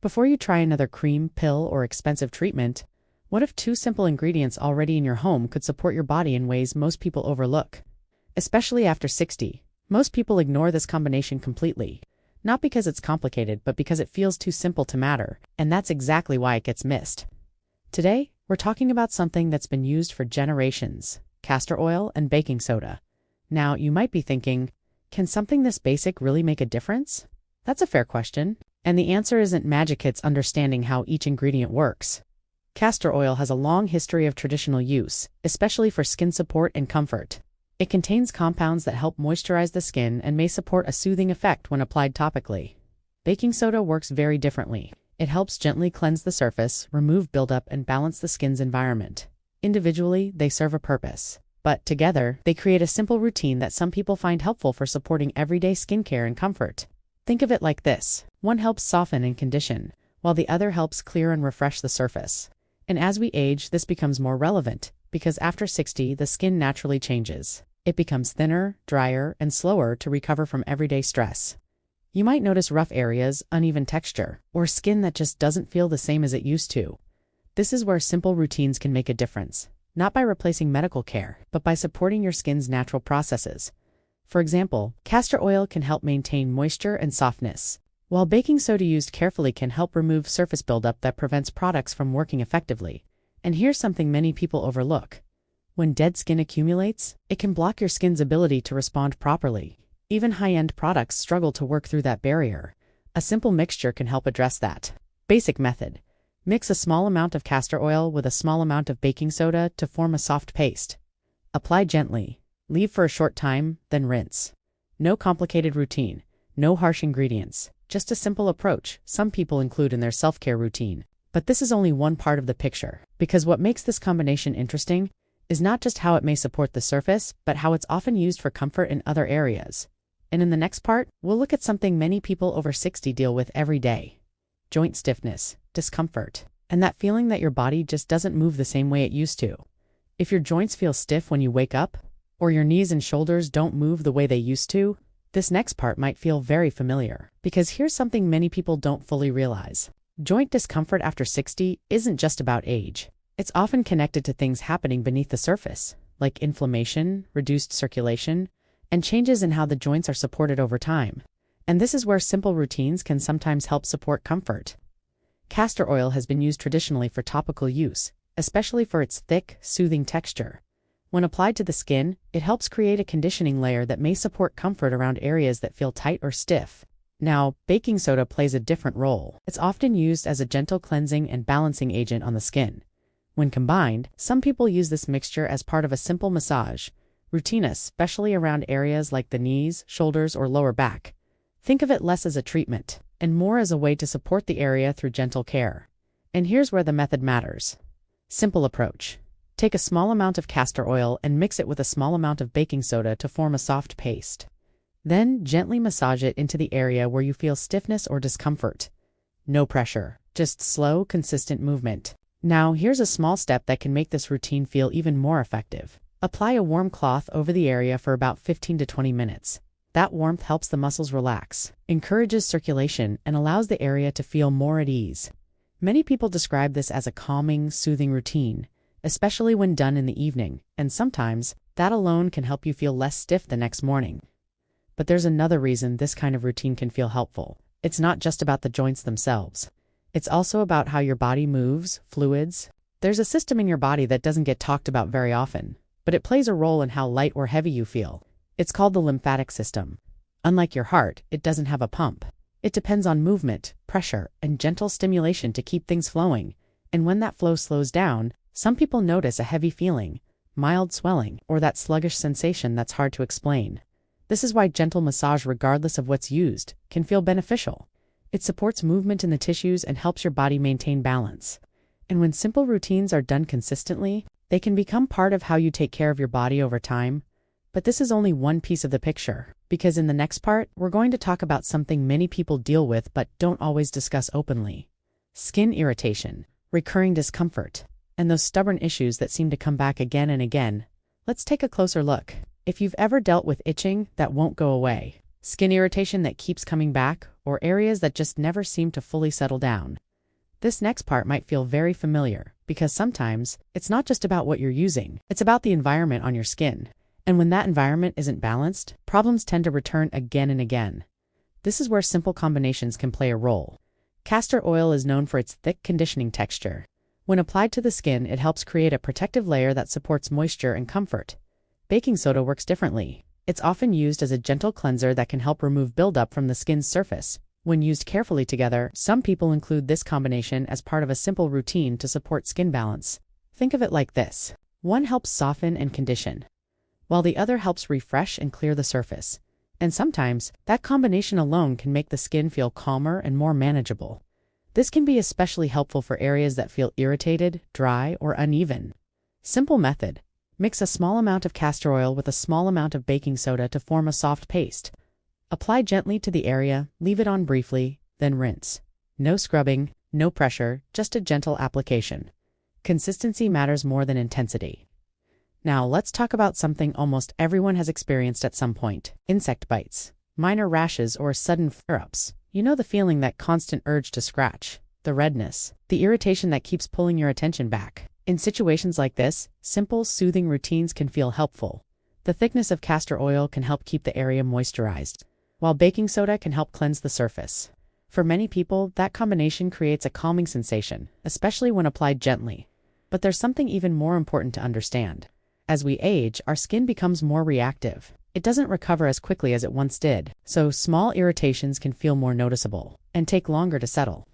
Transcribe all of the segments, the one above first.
Before you try another cream, pill, or expensive treatment, what if two simple ingredients already in your home could support your body in ways most people overlook? Especially after 60, most people ignore this combination completely. Not because it's complicated, but because it feels too simple to matter, and that's exactly why it gets missed. Today, we're talking about something that's been used for generations: castor oil and baking soda. Now, you might be thinking, can something this basic really make a difference? That's a fair question, and the answer isn't magic, it's understanding how each ingredient works. Castor oil has a long history of traditional use, especially for skin support and comfort. It contains compounds that help moisturize the skin and may support a soothing effect when applied topically. Baking soda works very differently. It helps gently cleanse the surface, remove buildup, and balance the skin's environment. Individually, they serve a purpose, but together, they create a simple routine that some people find helpful for supporting everyday skincare and comfort. Think of it like this: one helps soften and condition, while the other helps clear and refresh the surface. And as we age, this becomes more relevant, because after 60, the skin naturally changes. It becomes thinner, drier, and slower to recover from everyday stress. You might notice rough areas, uneven texture, or skin that just doesn't feel the same as it used to. This is where simple routines can make a difference, not by replacing medical care, but by supporting your skin's natural processes. For example, castor oil can help maintain moisture and softness, while baking soda used carefully can help remove surface buildup that prevents products from working effectively. And here's something many people overlook: when dead skin accumulates, it can block your skin's ability to respond properly. Even high-end products struggle to work through that barrier. A simple mixture can help address that. Basic method: mix a small amount of castor oil with a small amount of baking soda to form a soft paste. Apply gently. Leave for a short time, then rinse. No complicated routine. No harsh ingredients. Just a simple approach some people include in their self-care routine. But this is only one part of the picture, because what makes this combination interesting is not just how it may support the surface, but how it's often used for comfort in other areas. And in the next part, we'll look at something many people over 60 deal with every day: joint stiffness, discomfort, and that feeling that your body just doesn't move the same way it used to. If your joints feel stiff when you wake up, or your knees and shoulders don't move the way they used to, this next part might feel very familiar, because here's something many people don't fully realize. Joint discomfort after 60 isn't just about age. It's often connected to things happening beneath the surface, like inflammation, reduced circulation, and changes in how the joints are supported over time. And this is where simple routines can sometimes help support comfort. Castor oil has been used traditionally for topical use, especially for its thick, soothing texture. When applied to the skin, it helps create a conditioning layer that may support comfort around areas that feel tight or stiff. Now, baking soda plays a different role. It's often used as a gentle cleansing and balancing agent on the skin. When combined, some people use this mixture as part of a simple massage routine, especially around areas like the knees, shoulders, or lower back. Think of it less as a treatment, and more as a way to support the area through gentle care. And here's where the method matters. Simple approach. Take a small amount of castor oil and mix it with a small amount of baking soda to form a soft paste. Then gently massage it into the area where you feel stiffness or discomfort. No pressure, just slow, consistent movement. Now, here's a small step that can make this routine feel even more effective. Apply a warm cloth over the area for about 15 to 20 minutes. That warmth helps the muscles relax, encourages circulation, and allows the area to feel more at ease. Many people describe this as a calming, soothing routine, especially when done in the evening, and sometimes that alone can help you feel less stiff the next morning. But there's another reason this kind of routine can feel helpful. It's not just about the joints themselves. It's also about how your body moves, fluids. There's a system in your body that doesn't get talked about very often, but it plays a role in how light or heavy you feel. It's called the lymphatic system. Unlike your heart, it doesn't have a pump. It depends on movement, pressure, and gentle stimulation to keep things flowing. And when that flow slows down, some people notice a heavy feeling, mild swelling, or that sluggish sensation that's hard to explain. This is why gentle massage, regardless of what's used, can feel beneficial. It supports movement in the tissues and helps your body maintain balance. And when simple routines are done consistently, they can become part of how you take care of your body over time. But this is only one piece of the picture, because in the next part, we're going to talk about something many people deal with but don't always discuss openly: skin irritation, recurring discomfort, and those stubborn issues that seem to come back again and again. Let's take a closer look. If you've ever dealt with itching that won't go away, skin irritation that keeps coming back, or areas that just never seem to fully settle down. This next part might feel very familiar, because sometimes it's not just about what you're using, it's about the environment on your skin. And when that environment isn't balanced, problems tend to return again and again. This is where simple combinations can play a role. Castor oil is known for its thick conditioning texture. When applied to the skin, it helps create a protective layer that supports moisture and comfort. Baking soda works differently. It's often used as a gentle cleanser that can help remove buildup from the skin's surface. When used carefully together, some people include this combination as part of a simple routine to support skin balance. Think of it like this. One helps soften and condition, while the other helps refresh and clear the surface. And sometimes, that combination alone can make the skin feel calmer and more manageable. This can be especially helpful for areas that feel irritated, dry, or uneven. Simple method. Mix a small amount of castor oil with a small amount of baking soda to form a soft paste. Apply gently to the area, leave it on briefly, then rinse. No scrubbing, no pressure, just a gentle application. Consistency matters more than intensity. Now let's talk about something almost everyone has experienced at some point: insect bites, minor rashes, or sudden flare-ups. You know the feeling, that constant urge to scratch, the redness, the irritation that keeps pulling your attention back. In situations like this, simple, soothing routines can feel helpful. The thickness of castor oil can help keep the area moisturized, while baking soda can help cleanse the surface. For many people, that combination creates a calming sensation, especially when applied gently. But there's something even more important to understand. As we age, our skin becomes more reactive. It doesn't recover as quickly as it once did, so small irritations can feel more noticeable and take longer to settle.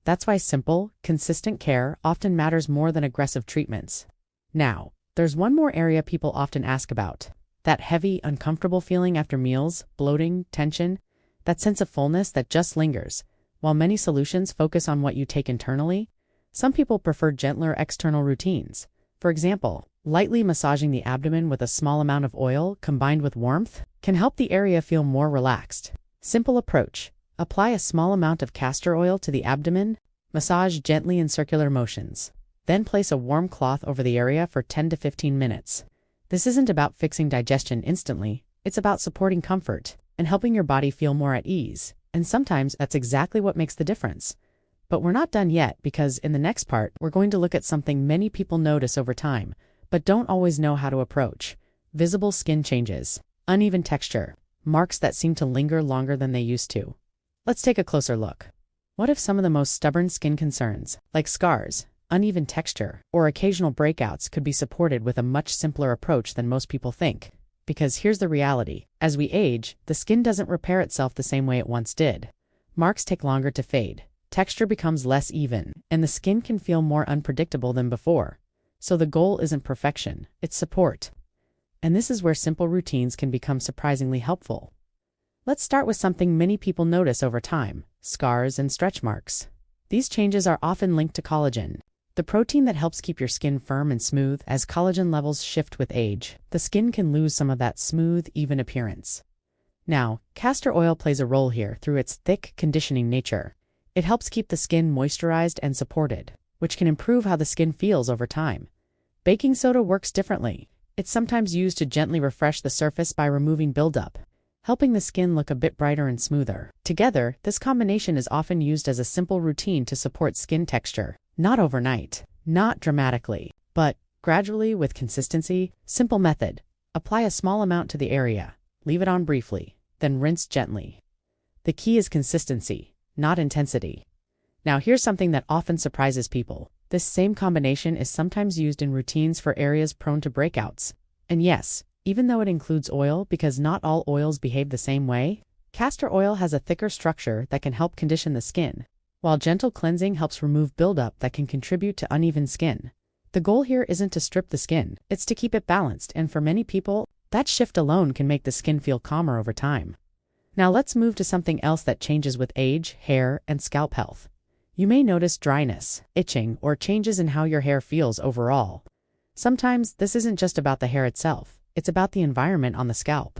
That's why simple, consistent care often matters more than aggressive treatments. Now, there's one more area people often ask about: that heavy, uncomfortable feeling after meals, bloating, tension, that sense of fullness that just lingers. While many solutions focus on what you take internally, some people prefer gentler external routines. For example, lightly massaging the abdomen with a small amount of oil combined with warmth can help the area feel more relaxed. Simple approach. Apply a small amount of castor oil to the abdomen, massage gently in circular motions. Then place a warm cloth over the area for 10 to 15 minutes. This isn't about fixing digestion instantly, it's about supporting comfort and helping your body feel more at ease. And sometimes that's exactly what makes the difference. But we're not done yet, because in the next part, we're going to look at something many people notice over time, but don't always know how to approach: visible skin changes, uneven texture, marks that seem to linger longer than they used to. Let's take a closer look. What if some of the most stubborn skin concerns, like scars, uneven texture, or occasional breakouts, could be supported with a much simpler approach than most people think? Because here's the reality: as we age, the skin doesn't repair itself the same way it once did. Marks take longer to fade, texture becomes less even, and the skin can feel more unpredictable than before. So the goal isn't perfection, it's support. And this is where simple routines can become surprisingly helpful. Let's start with something many people notice over time: scars and stretch marks. These changes are often linked to collagen, the protein that helps keep your skin firm and smooth. As collagen levels shift with age, the skin can lose some of that smooth, even appearance. Now, castor oil plays a role here through its thick, conditioning nature. It helps keep the skin moisturized and supported, which can improve how the skin feels over time. Baking soda works differently. It's sometimes used to gently refresh the surface by removing buildup, helping the skin look a bit brighter and smoother. Together, this combination is often used as a simple routine to support skin texture. Not overnight, not dramatically, but gradually with consistency. Simple method. Apply a small amount to the area, leave it on briefly, then rinse gently. The key is consistency, not intensity. Now here's something that often surprises people. This same combination is sometimes used in routines for areas prone to breakouts. And yes, even though it includes oil, because not all oils behave the same way, castor oil has a thicker structure that can help condition the skin, while gentle cleansing helps remove buildup that can contribute to uneven skin. The goal here isn't to strip the skin, it's to keep it balanced, and for many people, that shift alone can make the skin feel calmer over time. Now let's move to something else that changes with age, hair, and scalp health. You may notice dryness, itching, or changes in how your hair feels overall. Sometimes this isn't just about the hair itself, it's about the environment on the scalp.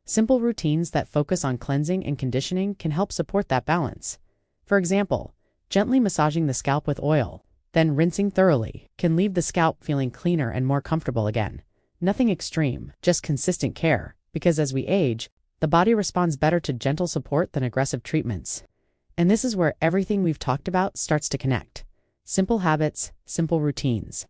Simple routines that focus on cleansing and conditioning can help support that balance. For example, gently massaging the scalp with oil, then rinsing thoroughly, can leave the scalp feeling cleaner and more comfortable again. Nothing extreme, just consistent care, because as we age, The body responds better to gentle support than aggressive treatments. And this is where everything we've talked about starts to connect. Simple habits, simple routines.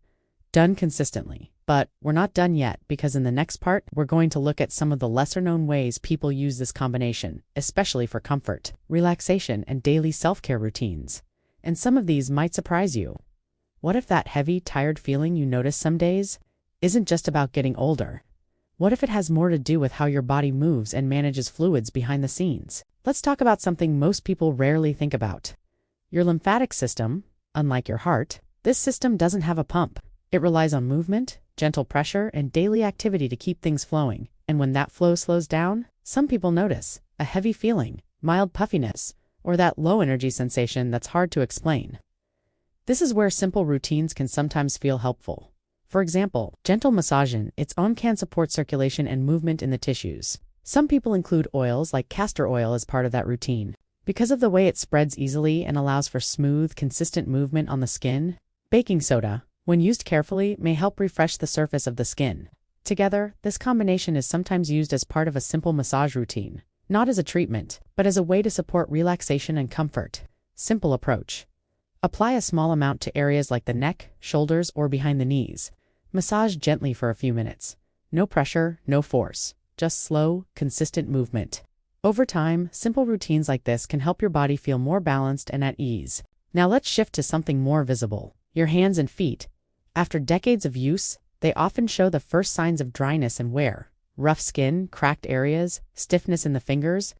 Done consistently. But we're not done yet, because in the next part, we're going to look at some of the lesser-known ways people use this combination, especially for comfort, relaxation, and daily self-care routines. And some of these might surprise you. What if that heavy, tired feeling you notice some days isn't just about getting older? What if it has more to do with how your body moves and manages fluids behind the scenes? Let's talk about something most people rarely think about. Your lymphatic system. Unlike your heart, this system doesn't have a pump. It relies on movement, gentle pressure, and daily activity to keep things flowing. And when that flow slows down, some people notice a heavy feeling, mild puffiness, or that low energy sensation that's hard to explain. This is where simple routines can sometimes feel helpful. For example, gentle massage in its own can support circulation and movement in the tissues. Some people include oils like castor oil as part of that routine. Because of the way it spreads easily and allows for smooth, consistent movement on the skin, baking soda, when used carefully, may help refresh the surface of the skin. Together, this combination is sometimes used as part of a simple massage routine, not as a treatment, but as a way to support relaxation and comfort. Simple approach. Apply a small amount to areas like the neck, shoulders, or behind the knees. Massage gently for a few minutes. No pressure, no force, just slow, consistent movement. Over time, simple routines like this can help your body feel more balanced and at ease. Now let's shift to something more visible. Your hands and feet. After decades of use, they often show the first signs of dryness and wear. Rough skin, cracked areas, stiffness in the fingers.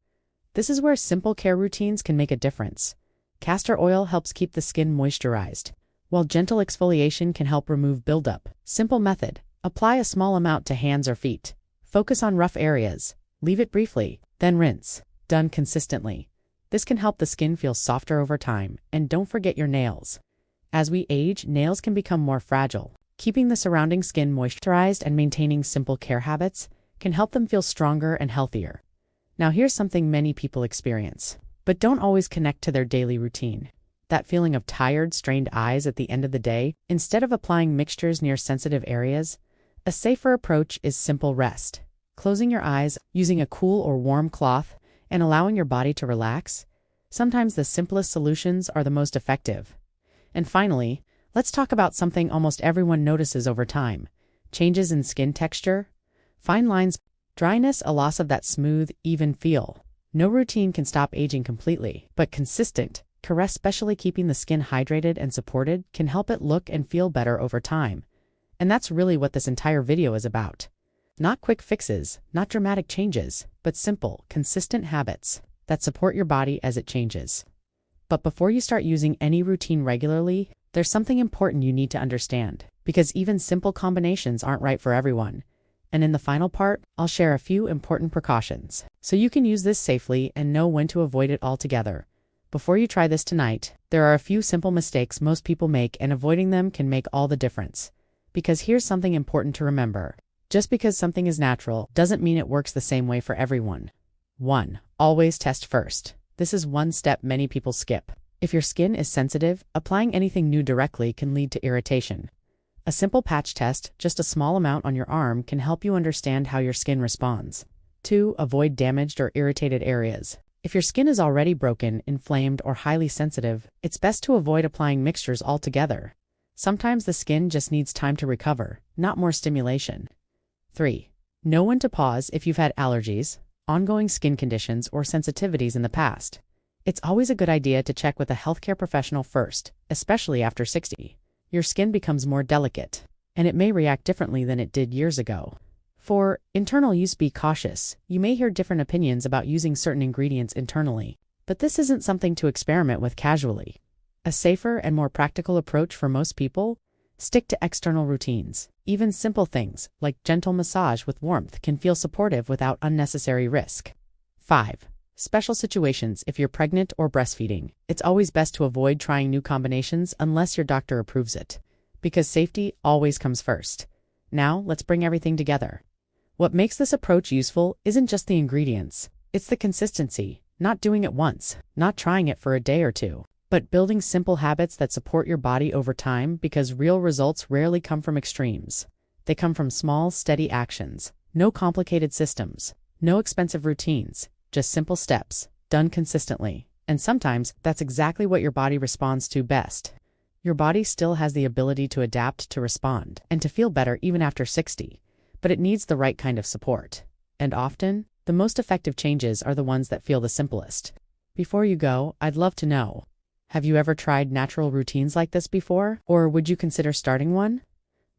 This is where simple care routines can make a difference. Castor oil helps keep the skin moisturized, while gentle exfoliation can help remove buildup. Simple method. Apply a small amount to hands or feet. Focus on rough areas. Leave it briefly, then rinse. Done consistently. This can help the skin feel softer over time. And don't forget your nails. As we age, nails can become more fragile. Keeping the surrounding skin moisturized and maintaining simple care habits can help them feel stronger and healthier. Now here's something many people experience, but don't always connect to their daily routine. That feeling of tired, strained eyes at the end of the day. Instead of applying mixtures near sensitive areas, a safer approach is simple rest. Closing your eyes, using a cool or warm cloth, and allowing your body to relax. Sometimes the simplest solutions are the most effective. And finally, let's talk about something almost everyone notices over time. Changes in skin texture. Fine lines, dryness, a loss of that smooth, even feel. No routine can stop aging completely, but consistent, caress, especially keeping the skin hydrated and supported, can help it look and feel better over time. And that's really what this entire video is about. Not quick fixes, not dramatic changes, but simple, consistent habits that support your body as it changes. But before you start using any routine regularly, there's something important you need to understand, because even simple combinations aren't right for everyone. And in the final part, I'll share a few important precautions, so you can use this safely and know when to avoid it altogether. Before you try this tonight, there are a few simple mistakes most people make, and avoiding them can make all the difference. Because here's something important to remember. Just because something is natural doesn't mean it works the same way for everyone. 1. Always test first. This is one step many people skip. If your skin is sensitive, applying anything new directly can lead to irritation. A simple patch test, just a small amount on your arm, can help you understand how your skin responds. 2. Avoid damaged or irritated areas. If your skin is already broken, inflamed, or highly sensitive, it's best to avoid applying mixtures altogether. Sometimes the skin just needs time to recover, not more stimulation. 3. Know when to pause if you've had allergies, ongoing skin conditions, or sensitivities in the past. It's always a good idea to check with a healthcare professional first, especially after 60. Your skin becomes more delicate, and it may react differently than it did years ago. 4. Internal use. Be cautious. You may hear different opinions about using certain ingredients internally, but this isn't something to experiment with casually. A safer and more practical approach for most people: stick to external routines. Even simple things, like gentle massage with warmth, can feel supportive without unnecessary risk. 5. Special situations. If you're pregnant or breastfeeding, it's always best to avoid trying new combinations unless your doctor approves it, because safety always comes first. Now, let's bring everything together. What makes this approach useful isn't just the ingredients, it's the consistency, not doing it once, not trying it for a day or two, but building simple habits that support your body over time, because real results rarely come from extremes. They come from small, steady actions. No complicated systems, No expensive routines, just simple steps, done consistently. And sometimes that's exactly what your body responds to best. Your body still has the ability to adapt, to respond, and to feel better even after 60, but it needs the right kind of support. And often, the most effective changes are the ones that feel the simplest. Before you go, I'd love to know, have you ever tried natural routines like this before, or would you consider starting one?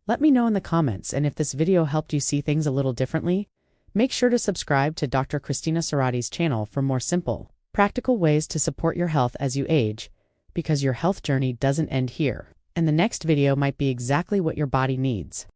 Let me know in the comments, and if this video helped you see things a little differently, make sure to subscribe to Dr. Christina Cerati's channel for more simple, practical ways to support your health as you age, because your health journey doesn't end here, and the next video might be exactly what your body needs.